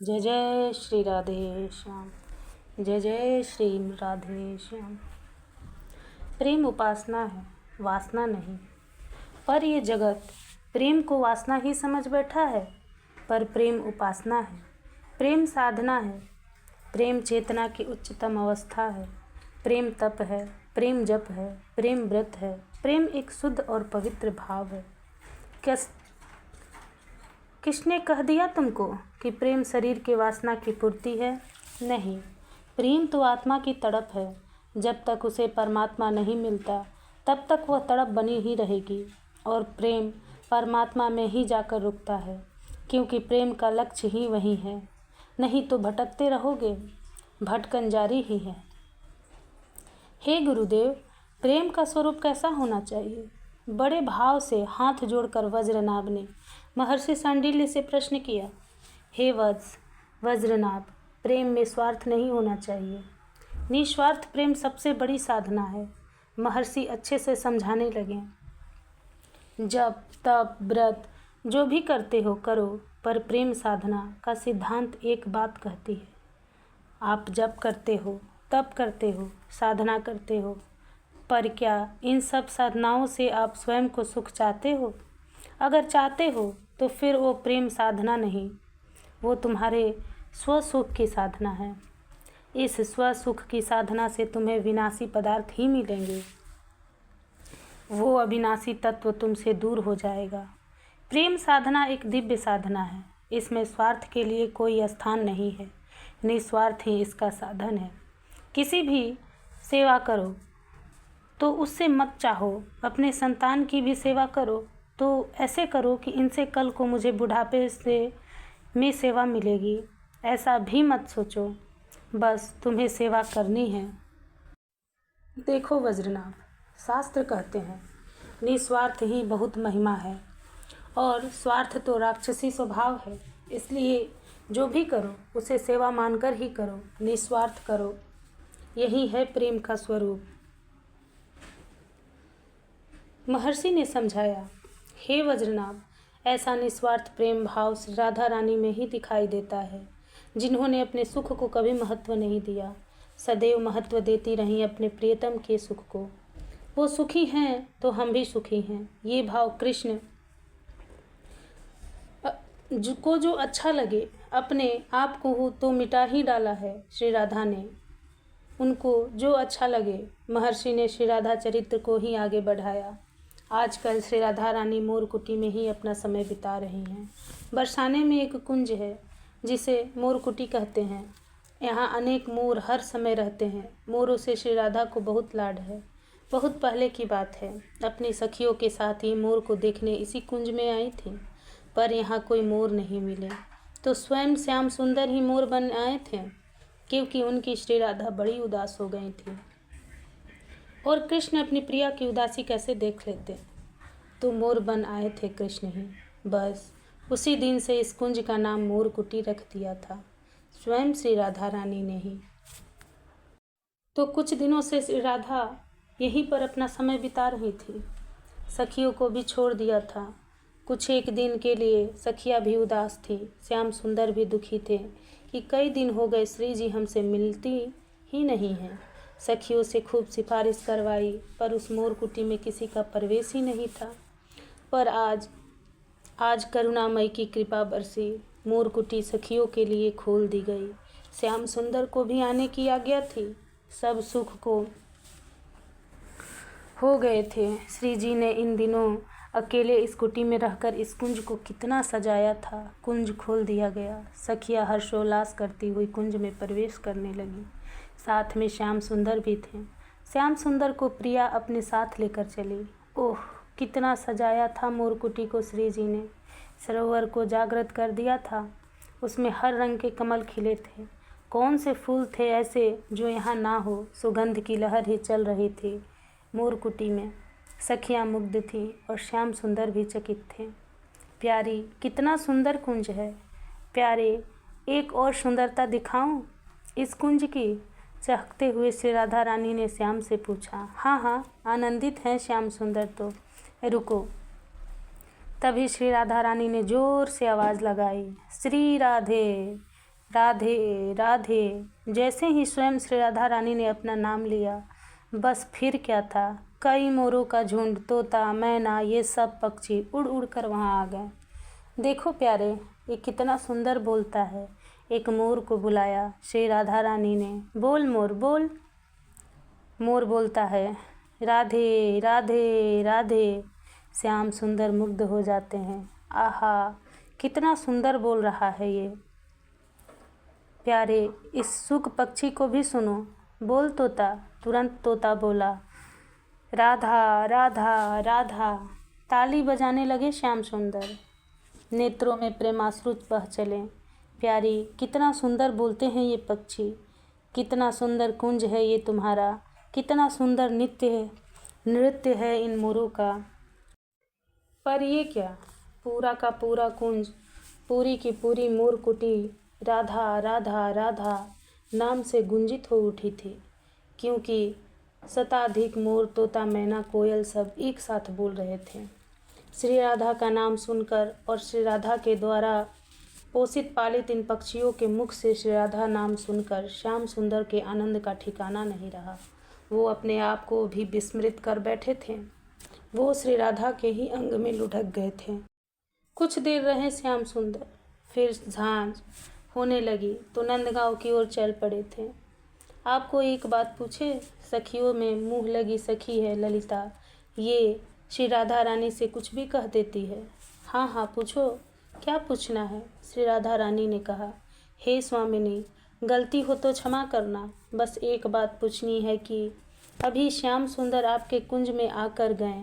जय जय श्री राधे श्याम। जय जय श्री राधे श्याम। प्रेम उपासना है, वासना नहीं। पर ये जगत प्रेम को वासना ही समझ बैठा है, पर प्रेम उपासना है, प्रेम साधना है, प्रेम चेतना की उच्चतम अवस्था है, प्रेम तप है, प्रेम जप है, प्रेम व्रत है, प्रेम एक शुद्ध और पवित्र भाव है। किसने कह दिया तुमको कि प्रेम शरीर के वासना की पूर्ति है? नहीं, प्रेम तो आत्मा की तड़प है। जब तक उसे परमात्मा नहीं मिलता तब तक वह तड़प बनी ही रहेगी, और प्रेम परमात्मा में ही जाकर रुकता है, क्योंकि प्रेम का लक्ष्य ही वही है। नहीं तो भटकते रहोगे, भटकन जारी ही है। हे गुरुदेव, प्रेम का स्वरूप कैसा होना चाहिए? बड़े भाव से हाथ जोड़कर वज्रनाभ ने महर्षि सांडिल्य से प्रश्न किया। हे वज्रनाभ, प्रेम में स्वार्थ नहीं होना चाहिए। निस्वार्थ प्रेम सबसे बड़ी साधना है। महर्षि अच्छे से समझाने लगे। जप तप व्रत जो भी करते हो करो, पर प्रेम साधना का सिद्धांत एक बात कहती है। आप जप करते हो, तप करते हो, साधना करते हो, पर क्या इन सब साधनाओं से आप स्वयं को सुख चाहते हो? अगर चाहते हो तो फिर वो प्रेम साधना नहीं, वो तुम्हारे स्वसुख की साधना है। इस स्वसुख की साधना से तुम्हें विनाशी पदार्थ ही मिलेंगे, वो अविनाशी तत्व तुमसे दूर हो जाएगा। प्रेम साधना एक दिव्य साधना है। इसमें स्वार्थ के लिए कोई स्थान नहीं है, निस्वार्थ ही इसका साधन है। किसी भी सेवा करो तो उससे मत चाहो। अपने संतान की भी सेवा करो तो ऐसे करो कि इनसे कल को मुझे बुढ़ापे में सेवा मिलेगी, ऐसा भी मत सोचो। बस तुम्हें सेवा करनी है। देखो वज्रनाभ, शास्त्र कहते हैं निस्वार्थ ही बहुत महिमा है, और स्वार्थ तो राक्षसी स्वभाव है। इसलिए जो भी करो उसे सेवा मानकर ही करो, निस्वार्थ करो। यही है प्रेम का स्वरूप। महर्षि ने समझाया। हे वज्रनाभ, ऐसा निस्वार्थ प्रेम भाव श्री राधा रानी में ही दिखाई देता है, जिन्होंने अपने सुख को कभी महत्व नहीं दिया, सदैव महत्व देती रहीं अपने प्रियतम के सुख को। वो सुखी हैं तो हम भी सुखी हैं। ये भाव कृष्ण को जो अच्छा लगे, अपने आप को हो तो मिटा ही डाला है श्री राधा ने। उनको जो अच्छा लगे, महर्षि ने श्री राधा चरित्र को ही आगे बढ़ाया। आजकल श्री राधा रानी मोरकुटी में ही अपना समय बिता रही हैं। बरसाने में एक कुंज है जिसे मोरकुटी कहते हैं। यहाँ अनेक मोर हर समय रहते हैं। मोरों से श्री राधा को बहुत लाड है। बहुत पहले की बात है, अपनी सखियों के साथ ही मोर को देखने इसी कुंज में आई थी, पर यहाँ कोई मोर नहीं मिले, तो स्वयं श्याम सुंदर ही मोर बन आए थे, क्योंकि उनकी श्री राधा बड़ी उदास हो गई थी। और कृष्ण अपनी प्रिया की उदासी कैसे देख लेते? तो मोर बन आए थे कृष्ण ही। बस उसी दिन से इस कुंज का नाम मोरकुटी रख दिया था, स्वयं श्री राधा रानी ने ही। तो कुछ दिनों से श्री राधा यहीं पर अपना समय बिता रही थी। सखियों को भी छोड़ दिया था। कुछ एक दिन के लिए सखियाँ भी उदास थी। श्याम सुंदर भी दुखी थे कि कई दिन हो गए श्री जी हमसे मिलती ही नहीं हैं। सखियों से खूब सिफारिश करवाई, पर उस मोरकुटी में किसी का प्रवेश ही नहीं था। पर आज करुणामयी की कृपा बरसी, मोरकुटी सखियों के लिए खोल दी गई। श्याम सुंदर को भी आने की आज्ञा थी। सब सुख को हो गए थे। श्री जी ने इन दिनों अकेले इस कुटी में रहकर इस कुंज को कितना सजाया था। कुंज खोल दिया गया। सखियाँ हर्षोल्लास करती हुई कुंज में प्रवेश करने लगी। साथ में श्याम सुंदर भी थे। श्याम सुंदर को प्रिया अपने साथ लेकर चली। ओह, कितना सजाया था मोरकुटी को श्री जी ने। सरोवर को जागृत कर दिया था। उसमें हर रंग के कमल खिले थे। कौन से फूल थे ऐसे जो यहाँ ना हो। सुगंध की लहर ही चल रही थी मोरकुटी में। सखियाँ मुग्ध थीं और श्याम सुंदर भी चकित थे। प्यारी, कितना सुंदर कुंज है। प्यारे, एक और सुंदरता दिखाऊं इस कुंज की? चहकते हुए श्री राधा रानी ने श्याम से पूछा। हाँ हाँ, आनंदित हैं श्याम सुंदर तो। रुको। तभी श्री राधा रानी ने जोर से आवाज़ लगाई, श्री राधे। राधे राधे। जैसे ही स्वयं श्री राधा रानी ने अपना नाम लिया, बस फिर क्या था, कई मोरों का झुंड, तोता, मैना, ये सब पक्षी उड़ उड़ कर वहाँ आ गए। देखो प्यारे, ये कितना सुंदर बोलता है। एक मोर को बुलाया श्री राधा रानी ने। बोल मोर बोल। मोर बोलता है, राधे राधे राधे। श्याम सुंदर मुग्ध हो जाते हैं। आहा, कितना सुंदर बोल रहा है ये। प्यारे, इस सुख पक्षी को भी सुनो। बोल तोता। तुरंत तोता बोला, राधा राधा राधा। ताली बजाने लगे श्याम सुंदर। नेत्रों में प्रेमाश्रुत बह चले। प्यारी, कितना सुंदर बोलते हैं ये पक्षी। कितना सुंदर कुंज है ये तुम्हारा। कितना सुंदर नृत्य है इन मोरों का। पर ये क्या, पूरा का पूरा कुंज, पूरी की पूरी मोर कुटी राधा राधा राधा नाम से गुंजित हो उठी थी, क्योंकि शताधिक मोर, तोता, मैना, कोयल सब एक साथ बोल रहे थे। श्री राधा का नाम सुनकर और श्री राधा के द्वारा पोषित पालित इन पक्षियों के मुख से श्री राधा नाम सुनकर श्याम सुंदर के आनंद का ठिकाना नहीं रहा। वो अपने आप को भी विस्मृत कर बैठे थे। वो श्री राधा के ही अंग में लुढ़क गए थे। कुछ देर रहे श्याम सुंदर, फिर झांझ होने लगी तो नंदगांव की ओर चल पड़े थे। आपको एक बात पूछे, सखियों में मुँह लगी सखी है ललिता, ये श्री राधा रानी से कुछ भी कह देती है। हाँ हाँ पूछो, क्या पूछना है? श्री राधा रानी ने कहा, हे स्वामिनी, गलती हो तो क्षमा करना, बस एक बात पूछनी है कि अभी श्याम सुंदर आपके कुंज में आकर गए,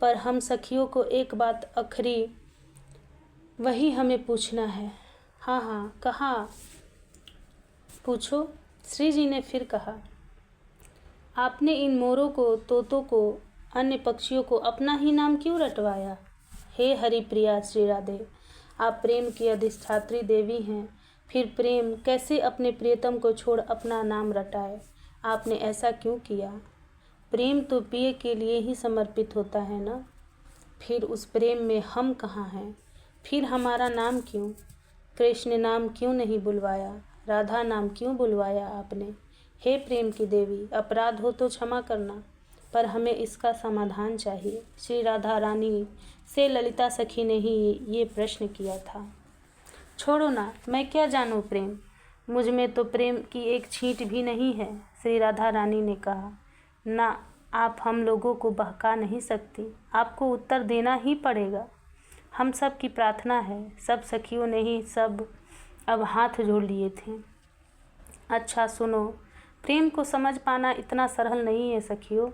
पर हम सखियों को एक बात आखिरी वही हमें पूछना है। हाँ हाँ, कहाँ? पूछो। श्री जी ने फिर कहा, आपने इन मोरों को, तोतों को, अन्य पक्षियों को अपना ही नाम क्यों रटवाया? हे हरिप्रिया श्री राधे, आप प्रेम की अधिष्ठात्री देवी हैं, फिर प्रेम कैसे अपने प्रियतम को छोड़ अपना नाम रटाए? आपने ऐसा क्यों किया? प्रेम तो पिए के लिए ही समर्पित होता है ना। फिर उस प्रेम में हम कहाँ हैं? फिर हमारा नाम क्यों? कृष्ण नाम क्यों नहीं बुलवाया? राधा नाम क्यों बुलवाया आपने? हे प्रेम की देवी, अपराध हो तो क्षमा करना, पर हमें इसका समाधान चाहिए। श्री राधा रानी से ललिता सखी ने ही ये प्रश्न किया था। छोड़ो ना, मैं क्या जानूँ प्रेम, मुझ में तो प्रेम की एक छींट भी नहीं है। श्री राधा रानी ने कहा, ना, आप हम लोगों को बहका नहीं सकती, आपको उत्तर देना ही पड़ेगा। हम सब की प्रार्थना है। सब सखियों ने ही सब अब हाथ जोड़ लिए थे। अच्छा सुनो, प्रेम को समझ पाना इतना सरल नहीं है सखियों।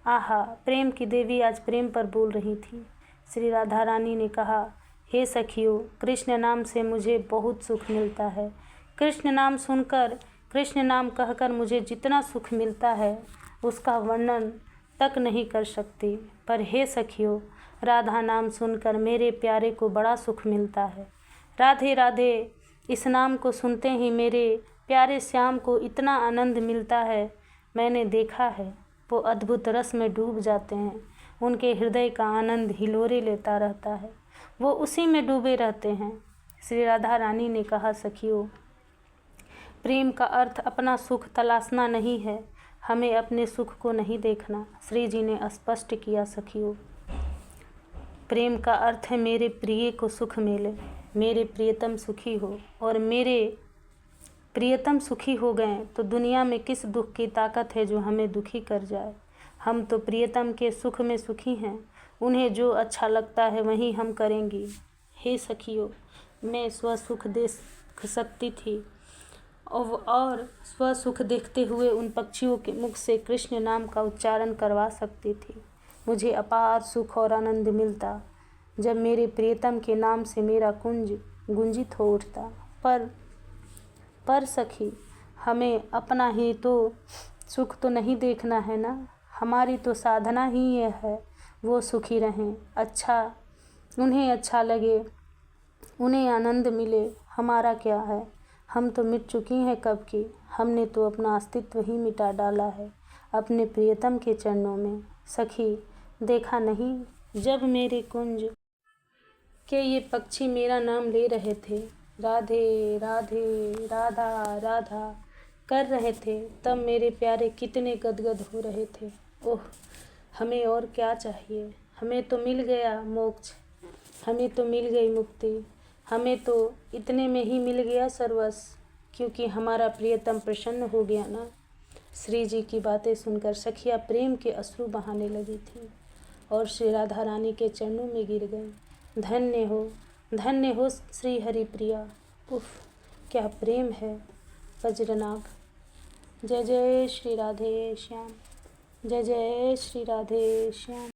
आहा, प्रेम की देवी आज प्रेम पर बोल रही थी। श्री राधा रानी ने कहा, हे सखियों, कृष्ण नाम से मुझे बहुत सुख मिलता है। कृष्ण नाम सुनकर, कृष्ण नाम कहकर मुझे जितना सुख मिलता है उसका वर्णन तक नहीं कर सकती। पर हे सखियों, राधा नाम सुनकर मेरे प्यारे को बड़ा सुख मिलता है। राधे राधे, इस नाम को सुनते ही मेरे प्यारे श्याम को इतना आनंद मिलता है। मैंने देखा है, वो अद्भुत रस में डूब जाते हैं। उनके हृदय का आनंद हिलोरे लेता रहता है, वो उसी में डूबे रहते हैं। श्री राधा रानी ने कहा, सखियों, प्रेम का अर्थ अपना सुख तलाशना नहीं है, हमें अपने सुख को नहीं देखना। श्री जी ने स्पष्ट किया, सखियों, प्रेम का अर्थ है मेरे प्रिय को सुख मिले, मेरे प्रियतम सुखी हो, और मेरे प्रियतम सुखी हो गए तो दुनिया में किस दुख की ताकत है जो हमें दुखी कर जाए। हम तो प्रियतम के सुख में सुखी हैं, उन्हें जो अच्छा लगता है वही हम करेंगी। हे सखियों, मैं स्वसुख देख सकती थी और स्वसुख देखते हुए उन पक्षियों के मुख से कृष्ण नाम का उच्चारण करवा सकती थी। मुझे अपार सुख और आनंद मिलता जब मेरे प्रियतम के नाम से मेरा कुंज गुंजित हो उठता। पर सखी, हमें अपना ही तो सुख तो नहीं देखना है ना। हमारी तो साधना ही ये है, वो सुखी रहें, उन्हें अच्छा लगे, उन्हें आनंद मिले। हमारा क्या है, हम तो मिट चुकी हैं कब की। हमने तो अपना अस्तित्व ही मिटा डाला है अपने प्रियतम के चरणों में। सखी, देखा नहीं, जब मेरे कुंज के ये पक्षी मेरा नाम ले रहे थे राधे राधे राधा राधा कर रहे थे तब मेरे प्यारे कितने गदगद हो रहे थे। ओह, हमें और क्या चाहिए, हमें तो मिल गया मोक्ष, हमें तो मिल गई मुक्ति, हमें तो इतने में ही मिल गया सर्वस्व, क्योंकि हमारा प्रियतम प्रसन्न हो गया ना। श्री जी की बातें सुनकर सखिया प्रेम के अश्रु बहाने लगी थी और श्री राधा रानी के चरणों में गिर गई। धन्य हो श्री हरि प्रिया। उफ, क्या प्रेम है वज्रनाभ। जय जय श्री राधे श्याम, जय जय श्री राधे श्याम।